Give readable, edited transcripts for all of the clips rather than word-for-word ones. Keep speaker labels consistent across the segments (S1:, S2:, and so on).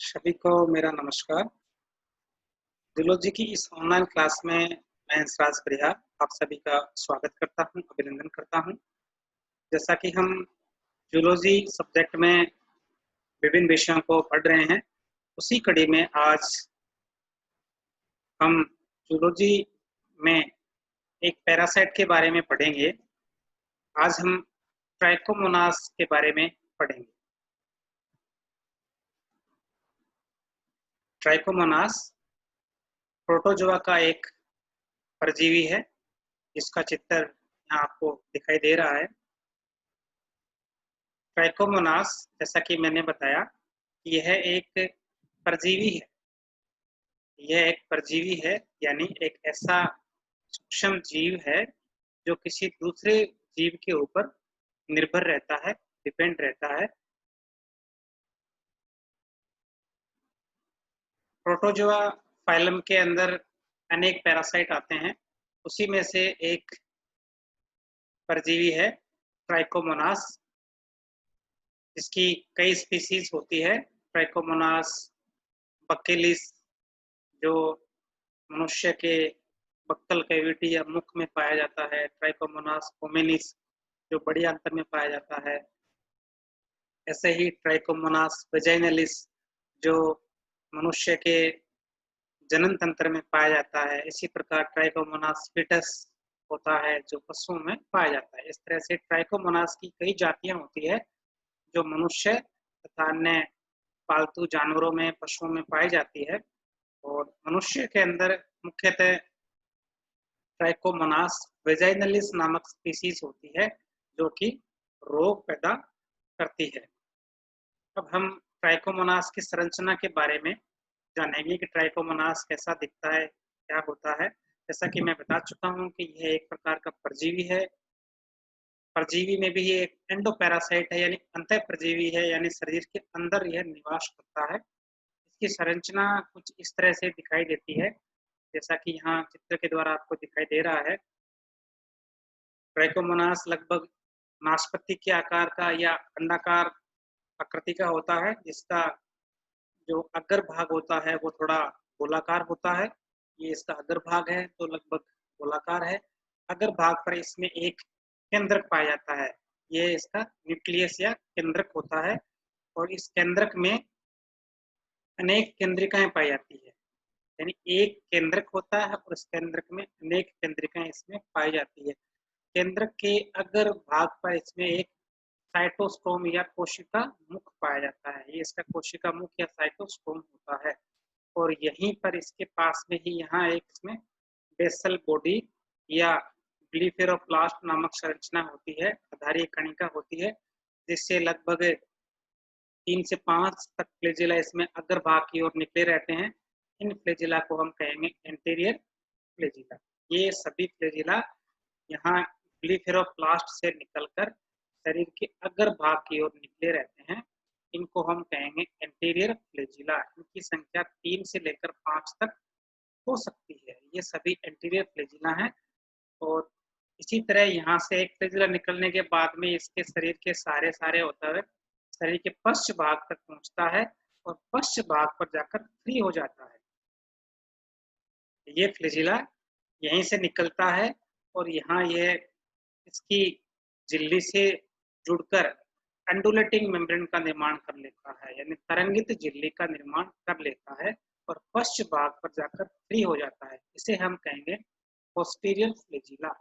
S1: सभी को मेरा नमस्कार। जूलॉजी की इस ऑनलाइन क्लास में मैं हंसराज प्रिया आप सभी का स्वागत करता हूं, अभिनंदन करता हूं। जैसा कि हम जूलॉजी सब्जेक्ट में विभिन्न विषयों को पढ़ रहे हैं, उसी कड़ी में आज हम जूलॉजी में एक पैरासाइट के बारे में पढ़ेंगे। आज हम ट्राइकोमोनास के बारे में पढ़ेंगे। ट्राइकोमोनास प्रोटोजोआ का एक परजीवी है, जिसका चित्र यहाँ आपको दिखाई दे रहा है। ट्राइकोमोनास, जैसा कि मैंने बताया, यह एक परजीवी है। यह एक परजीवी है, यानी एक ऐसा सूक्ष्म जीव है जो किसी दूसरे जीव के ऊपर निर्भर रहता है, डिपेंड रहता है। प्रोटोजोआ फाइलम के अंदर अनेक पैरासाइट आते हैं, उसी में से एक परजीवी है ट्राइकोमोनास, जिसकी कई स्पीसीज होती है। ट्राइकोमोनास बक्केलिस, जो मनुष्य के बक्कल कैविटी या मुख में पाया जाता है। ट्राइकोमोनास होमिनिस, जो बड़ी आंत में पाया जाता है। ऐसे ही ट्राइकोमोनास वेजाइनलिस, जो मनुष्य के जनन तंत्र में पाया जाता है। इसी प्रकार ट्राइकोमोनास फीटस होता है, जो पशुओं में पाया जाता है। इस तरह से ट्राइकोमोनास की कई जातियां होती है, जो मनुष्य तथा अन्य पालतू जानवरों में, पशुओं में पाई जाती है। और मनुष्य के अंदर मुख्यतः ट्राइकोमोनास वेजाइनलिस नामक स्पीसीज होती है, जो कि रोग पैदा करती है। अब हम ट्राइकोमोनास की संरचना के बारे में जानेंगे कि ट्राइकोमोनास कैसा दिखता है, क्या होता है। जैसा कि मैं बता चुका हूं कि यह एक प्रकार का परजीवी है। परजीवी में भी ये एक एंडोपैरासाइट है, यानी अंतः परजीवी है, यानी शरीर के अंदर यह निवास करता है। इसकी संरचना कुछ इस तरह से दिखाई देती है, जैसा कि यहाँ चित्र के द्वारा आपको दिखाई दे रहा है। ट्राइकोमोनास लगभग नाशपाती के आकार का या अंडाकार आकृति का होता है, जिसका जो अग्र भाग होता है वो थोड़ा गोलाकार होता है। ये इसका अग्र भाग है, तो लगभग गोलाकार है। अग्र भाग पर इसमें एक केंद्रक पाया जाता है। ये इसका न्यूक्लियस या केंद्रक होता है, और इस केंद्रक में अनेक केंद्रिकाएं पाई जाती है। यानी एक केंद्रक होता है और इस केंद्रक में अनेक केंद्रिकाएं इसमें पाई जाती है। केंद्रक के अग्र भाग पर इसमें एक साइटोस्टोम या कोशिका मुख पाया जाता है। ये इसका कोशिका मुख या साइटोस्टोम होता है। और यहीं पर इसके पास में ही यहाँ एक इसमें बेसल बॉडी या ब्लीफेरोप्लास्ट नामक संरचना होती है, आधारीय कणिका होती है, जिससे लगभग 3 से 5 तक फ्लैजिला इसमें अग्र भाग की ओर निकले रहते हैं। इन फ्लैजिला को हम कहेंगे एंटीरियर फ्लैजिला। ये सभी फ्लैजिला यहाँ ब्लीफेरोप्लास्ट से निकलकर शरीर के अग्र भाग की ओर निकले रहते हैं। इनको हम कहेंगे एंटीरियर फ्लैजिला। इनकी संख्या 3 से लेकर 5 तक हो सकती है। ये सभी एंटीरियर फ्लैजिला हैं। और इसी तरह यहाँ से एक फ्लैजिला निकलने के बाद में इसके शरीर के सारे होता है, शरीर के पश्च भाग तक पहुंचता है और पश्च भाग पर जाकर फ्री हो जाता है। ये फ्लैजिला यहीं से निकलता है और यहाँ यह इसकी झिल्ली से जुड़कर अंडुलेटिंग मेम्ब्रेन का निर्माण कर लेता है, यानी तरंगित झिल्ली का निर्माण कर लेता है और पश्च भाग पर जाकर फ्री हो जाता है। इसे हम कहेंगे पोस्टीरियर फ्लैजिला।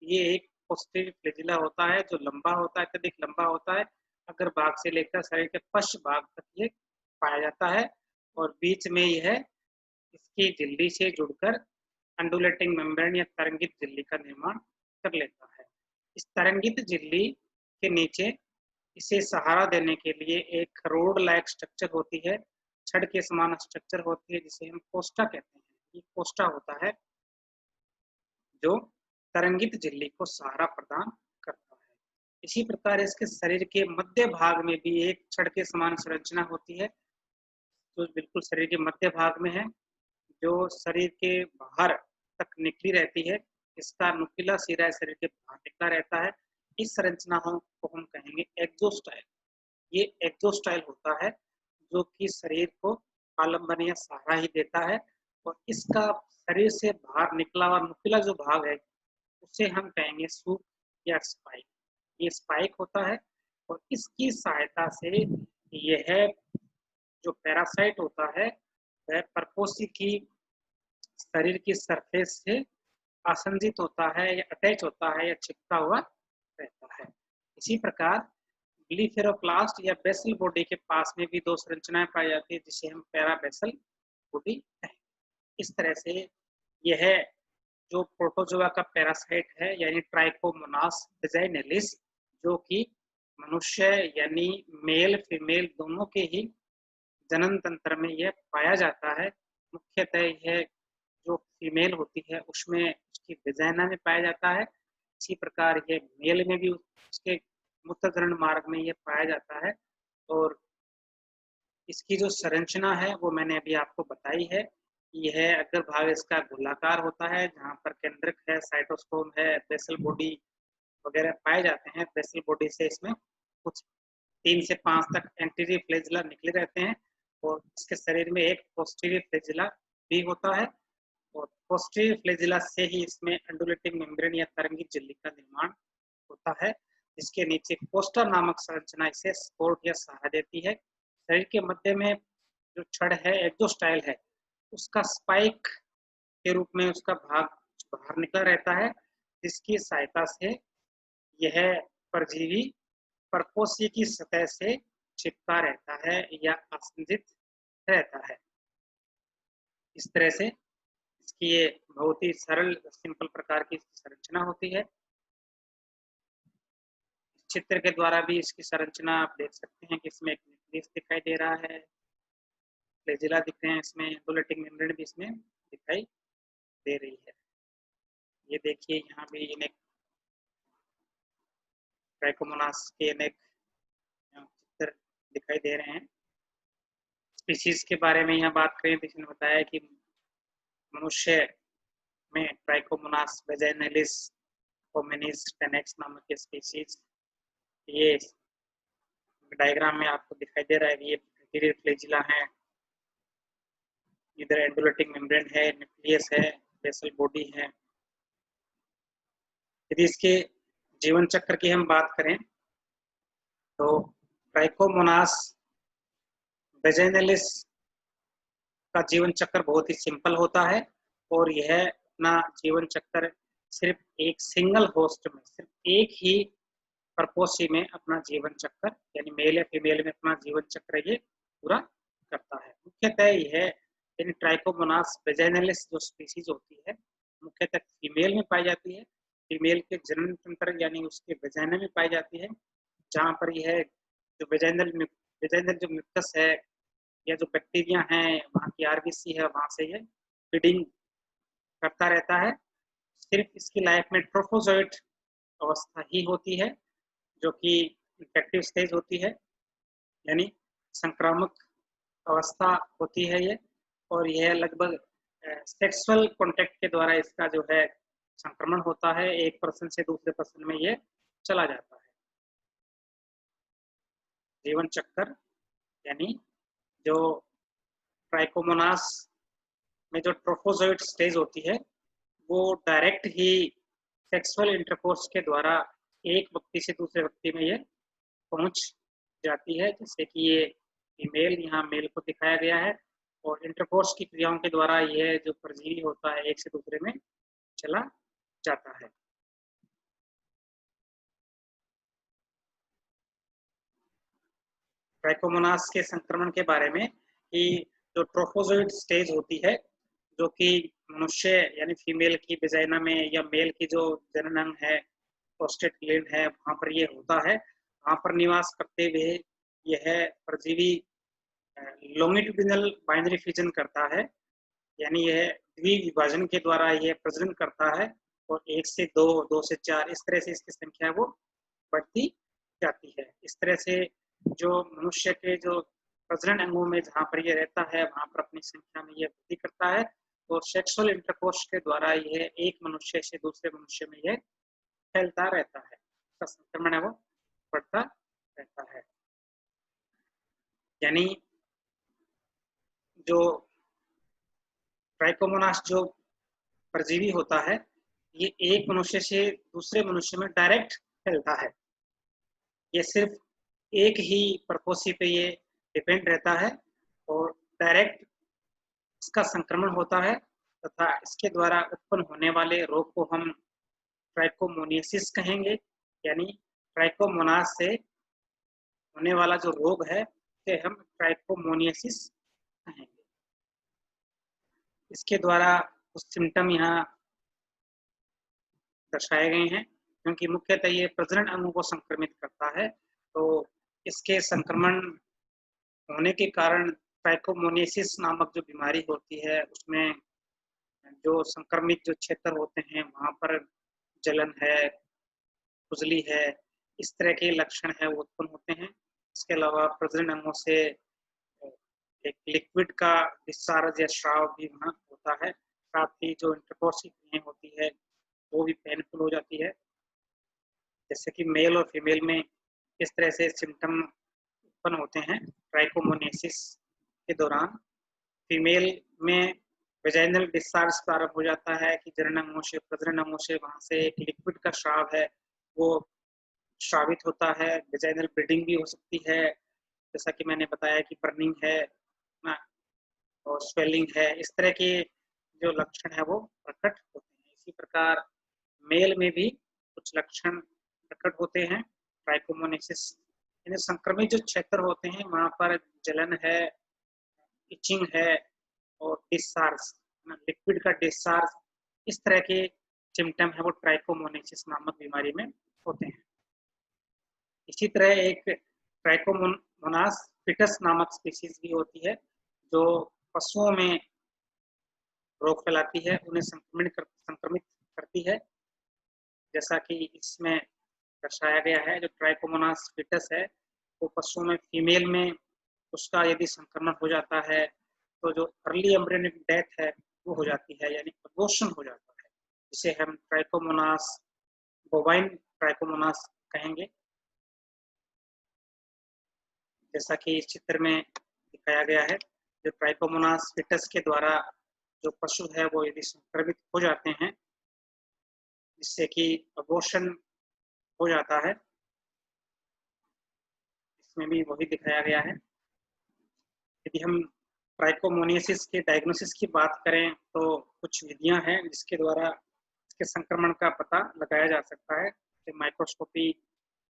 S1: ये एक पोस्टीरियर फ्लैजिला होता है, जो लंबा होता है, अत्यधिक लंबा होता है। अग्र भाग से लेकर शरीर के पश्च भाग तक ये पाया जाता है और बीच में यह इसकी झिल्ली से जुड़कर अंडुलेटिंग मेम्ब्रेन या तरंगित झिल्ली का निर्माण कर लेता है। इस तरंगित झिल्ली के नीचे इसे सहारा देने के लिए एक रोड लाइक स्ट्रक्चर होती है, छड़ के समान स्ट्रक्चर होती है, जिसे हम कोस्टा कहते हैं। ये कोस्टा होता है जो तरंगित झिल्ली को सहारा प्रदान करता है। इसी प्रकार इसके शरीर के मध्य भाग में भी एक छड़ के समान संरचना होती है, जो बिल्कुल शरीर के मध्य भाग में है, जो शरीर के बाहर तक निकली रहती है। इसका नुकीला सिरा शरीर के बाहर निकला रहता है। इस संरचना को हम कहेंगे एक्सोस्टाइल। ये एक्सोस्टाइल होता है, जो कि शरीर को आलम्बन या सहारा ही देता है, और इसका शरीर से बाहर निकला हुआ नुकीला जो भाग है, उसे हम कहेंगे सूप या स्पाइक। ये स्पाइक होता है, और इसकी सहायता से यह जो पैरासाइट होता है, वह परपोषी की शरीर की सरफेस से आसंजित होता है या अटैच होता है या चिपका हुआ रहता है। इसी प्रकार ब्लीफेरोप्लास्ट या बेसल बॉडी के पास में भी दो संरचनाएं पाई जाती है, जिसे हम पैराबेसल बॉडी कहेंगे। इस तरह से यह जो प्रोटोजोआ का पैरासाइट है यानी ट्राइकोमोनास वेजाइनलिस, जो कि मनुष्य यानी मेल फीमेल दोनों के ही जनन तंत्र में यह पाया जाता है। मुख्यतः यह जो फीमेल होती है उसमें उसकी वेजाइना में पाया जाता है। इसी प्रकार ये मेल में भी उसके मूत्रधरण मार्ग में यह पाया जाता है। और इसकी जो संरचना है वो मैंने अभी आपको बताई है। यह अग्र भाग इसका गोलाकार होता है, जहाँ पर केंद्रक है, साइटोस्टोम है, बेसल बॉडी वगैरह पाए जाते हैं। बेसल बॉडी से इसमें कुछ 3 से 5 तक एंटीरियर फ्लैजिला निकले रहते हैं, और इसके शरीर में एक पोस्टीरियर फ्लैजिला भी होता है, और पोस्टीरियर फ्लैजिला से ही इसमें अंडुलेटिंग मेम्ब्रेन या तरंगित झिल्ली का निर्माण होता है, जिसके नीचे कोस्टा नामक संरचना इसे सपोर्ट या सहारा देती है। शरीर के मध्य में जो छड़ है, एक्सोस्टाइल है, उसका स्पाइक के रूप में उसका भाग बाहर निकला रहता है, जिसकी सहायता से यह परजीवी परपोषी की सतह से चिपका रहता है या आसंजित रहता है। इस तरह से इसकी ये बहुत ही सरल सिंपल प्रकार की संरचना होती है। चित्र के द्वारा भी इसकी संरचना आप देख सकते हैं कि इसमें एक न्यूक्लियस दिखाई दे रहा है, फ्लैजिला दिख रहे हैं, इसमें एंडोलेटिक मेम्ब्रेन भी इसमें दिखाई दे रही है। ये देखिए यहाँ भी इन्हें ट्राइकोमोनास के अनेक चित्र दिखाई दे रहे हैं। स्पीशीज के बारे में यहाँ बात करें तो इसने बताया कि मनुष्य में ट्राइकोमोनास वेजाइनलिस होमिनिस टेनेक्स नामक के स्पीशीज, ये डायग्राम में आपको दिखाई दे रहा है कि ये एंटीरियर फ्लैजिला है, इधर एंडोलेटिक मेम्ब्रेन है, न्यूक्लियस है, बेसल बॉडी है। यदि इसके जीवन चक्र की हम बात करें तो ट्राइकोमोनास वेजाइनलिस का जीवन चक्र बहुत ही सिंपल होता है, और यह अपना जीवन चक्र सिर्फ एक सिंगल होस्ट में, सिर्फ एक ही परपोषी में अपना जीवन चक्र यानी मेल या फीमेल में अपना जीवन चक्र ये पूरा करता है। मुख्यतः यह यानी ट्राइकोमोनास वेजाइनलिस जो स्पीशीज होती है, मुख्यतः फीमेल में पाई जाती है। फीमेल के जनन तंत्र यानी उसके वेजाइना में पाई जाती है, जहाँ पर यह जो वेजाइनल जो म्यूकस है या जो बैक्टीरिया हैं, वहाँ की आरबीसी है, वहाँ से ये फीडिंग करता रहता है। सिर्फ इसकी लाइफ में ट्रोफोजोइट अवस्था ही होती है, जो कि इन्फेक्टिव स्टेज होती है, यानी संक्रामक अवस्था होती है ये, और यह लगभग सेक्सुअल कॉन्टेक्ट के द्वारा इसका जो है संक्रमण होता है, एक पर्सन से दूसरे पर्सन में ये चला जाता है। जीवन चक्र यानी जो ट्राइकोमोनास में जो ट्रोफोजोइट स्टेज होती है, वो डायरेक्ट ही सेक्सुअल इंटरकोर्स के द्वारा एक व्यक्ति से दूसरे व्यक्ति में ये पहुंच जाती है, जैसे कि ये फीमेल यहाँ मेल को दिखाया गया है, और इंटरकोर्स की क्रियाओं के द्वारा यह जो परजीवी होता है एक से दूसरे में चला जाता है। ट्राइकोमोनास के संक्रमण के बारे में कि जो ट्रोफोजोइड स्टेज होती है, जो कि मनुष्य यानी फीमेल की वेजाइना में या मेल की जो जनन अंग है, प्रोस्टेट ग्लैंड है, वहाँ पर ये होता है। वहाँ पर निवास करते हुए यह परजीवी लॉन्गिट्यूडिनल बाइनरी फिजन करता है, यानी यह द्विविभाजन के द्वारा यह प्रजनन करता है, और 1 से 2, 2 से 4 इस तरह से इसकी संख्या वो बढ़ती जाती है। इस तरह से जो मनुष्य के जो प्रजनन अंगों में जहाँ पर यह रहता है, वहाँ पर अपनी संख्या में यह वृद्धि करता है, और सेक्सुअल इंटरकोर्स के द्वारा यह एक मनुष्य से दूसरे मनुष्य में यह फैलता रहता है, इसका संक्रमण है वो बढ़ता रहता है। यानी जो ट्राइकोमोनास जो परजीवी होता है, ये एक मनुष्य से दूसरे मनुष्य में डायरेक्ट फैलता है। ये सिर्फ एक ही प्रकोष्ठी पे ये डिपेंड रहता है और डायरेक्ट इसका संक्रमण होता है तथा इसके द्वारा उत्पन्न होने वाले रोग को हम ट्राइकोमोनियासिस कहेंगे, यानी ट्राइकोमोनास से होने वाला जो रोग है उसे हम ट्राइकोमोनियासिस कहेंगे। इसके द्वारा कुछ सिम्टम यहाँ दर्शाए गए हैं, क्योंकि मुख्यतः ये प्रजनन अंगों को संक्रमित करता है, तो इसके संक्रमण होने के कारण ट्राइकोमोनियासिस नामक जो बीमारी होती है, उसमें जो संक्रमित जो क्षेत्र होते हैं वहाँ पर जलन है, खुजली है, इस तरह के लक्षण है वो उत्पन्न होते हैं। इसके अलावा प्रजनन अंगों से एक लिक्विड का डिस्चार्ज या स्राव भी वहाँ होता है। साथ ही जो इंटरकोर्स की क्रियाएं होती है वो भी पेनफुल हो जाती है। जैसे कि मेल और फीमेल में इस तरह से सिम्टम उत्पन्न होते हैं ट्राइकोमोनियासिस के दौरान। फीमेल में वेजाइनल डिस्चार्ज प्रारंभ हो जाता है कि जनन अंगों से प्रजनन अंगों से वहाँ से एक लिक्विड का स्राव है वो श्रावित होता है। वेजाइनल ब्लीडिंग भी हो सकती है, जैसा कि मैंने बताया कि बर्निंग है ना, और स्वेलिंग है, इस तरह के जो लक्षण है वो प्रकट होते हैं। इसी प्रकार मेल में भी कुछ लक्षण प्रकट होते हैं ट्राइकोमोनियासिस। यानी संक्रमित जो क्षेत्र होते हैं वहाँ पर जलन है, इचिंग है और डिस्चार्ज, लिक्विड का डिस्चार्ज, इस तरह के सिम्टम है वो ट्राइकोमोनियासिस नामक बीमारी में होते हैं। इसी तरह एक ट्राइकोमोनास फिटस नामक स्पीशीज भी होती है जो पशुओं में रोग फैलाती है, उन्हें संक्रमित करती है। जैसा कि इसमें दर्शाया गया है, जो ट्राइकोमोनास फिटस है वो पशुओं में फीमेल में उसका यदि संक्रमण हो जाता है तो जो अर्ली एम्ब्रियोनिक डेथ है वो हो जाती है, यानी अबॉर्शन हो जाता है, जिसे हम ट्राइकोमोनास बोवाइन ट्राइकोमोनास कहेंगे। जैसा कि इस चित्र में दिखाया गया है, जो ट्राइकोमोनास फिटस के द्वारा जो पशु है वो यदि संक्रमित हो जाते हैं जिससे कि अबॉर्शन हो जाता है, इसमें भी वही दिखाया गया है। यदि हम ट्राइकोमोनियासिस के डायग्नोसिस की बात करें तो कुछ विधियां हैं जिसके द्वारा इसके संक्रमण का पता लगाया जा सकता है। माइक्रोस्कोपी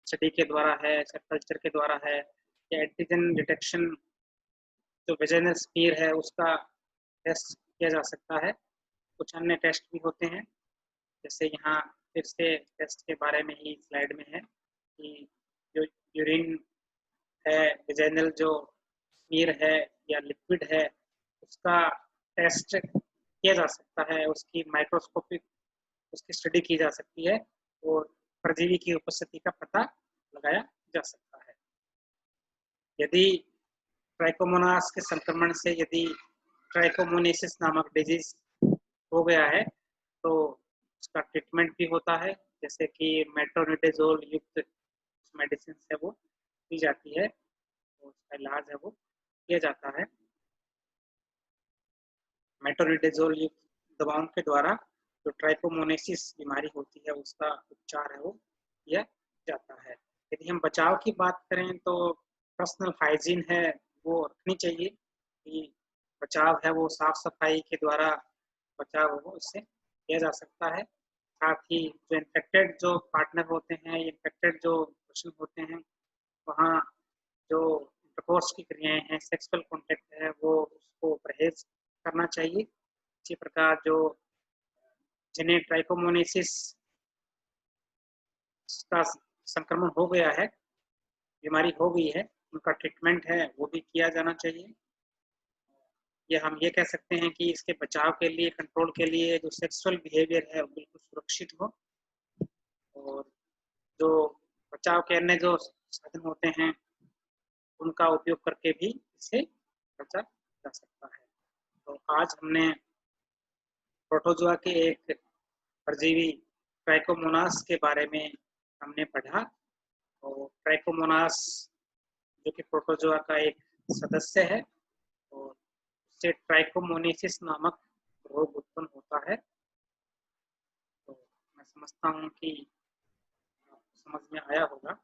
S1: स्टडी के द्वारा है, सेल कल्चर के द्वारा है, या एंटीजन डिटेक्शन जो वेजाइनल स्मीयर है उसका टेस्ट किया जा सकता है। कुछ अन्य टेस्ट भी होते हैं, जैसे यहाँ फिर से टेस्ट के बारे में ही स्लाइड में है कि जो यूरिन है, वेजाइनल जो स्मीयर है या लिक्विड है, उसका टेस्ट किया जा सकता है, उसकी माइक्रोस्कोपिक उसकी स्टडी की जा सकती है और परजीवी की उपस्थिति का पता लगाया जा सकता है। यदि ट्राइकोमोनास के संक्रमण से यदि ट्राइकोमोनियासिस नामक डिजीज हो गया है तो उसका ट्रीटमेंट भी होता है, जैसे कि मेट्रोनिडाजोल युक्त मेडिसिन है वो दी जाती है और उसका इलाज है वो किया जाता है। मेट्रोनिडाजोल युक्त दवाओं के द्वारा जो ट्राइकोमोनियासिस बीमारी होती है उसका उपचार है वो किया जाता है। यदि हम बचाव की बात करें तो पर्सनल हाइजीन है वो रखनी चाहिए कि बचाव है वो साफ सफाई के द्वारा बचाव हो इससे किया जा सकता है। साथ ही जो इन्फेक्टेड जो पार्टनर होते हैं, इन्फेक्टेड जो पर्सन होते हैं, वहाँ जो इंटरकोर्स की क्रियाएं हैं, सेक्सुअल कॉन्टेक्ट है वो उसको परहेज करना चाहिए। इसी प्रकार जो जिन्हें ट्राइकोमोनियासिस का संक्रमण हो गया है, बीमारी हो गई है, उनका ट्रीटमेंट है वो भी किया जाना चाहिए। या हम ये कह सकते हैं कि इसके बचाव के लिए, कंट्रोल के लिए जो सेक्सुअल बिहेवियर है वो बिल्कुल सुरक्षित हो और जो बचाव के अन्य जो साधन होते हैं उनका उपयोग करके भी इसे बचा जा सकता है। तो आज हमने प्रोटोजोआ के एक परजीवी ट्राइकोमोनास के बारे में हमने पढ़ा और ट्राइकोमोनास जो कि प्रोटोजोआ का एक सदस्य है और इससे ट्राइकोमोनेसिस नामक रोग उत्पन्न होता है। तो मैं समझता हूँ कि समझ में आया होगा।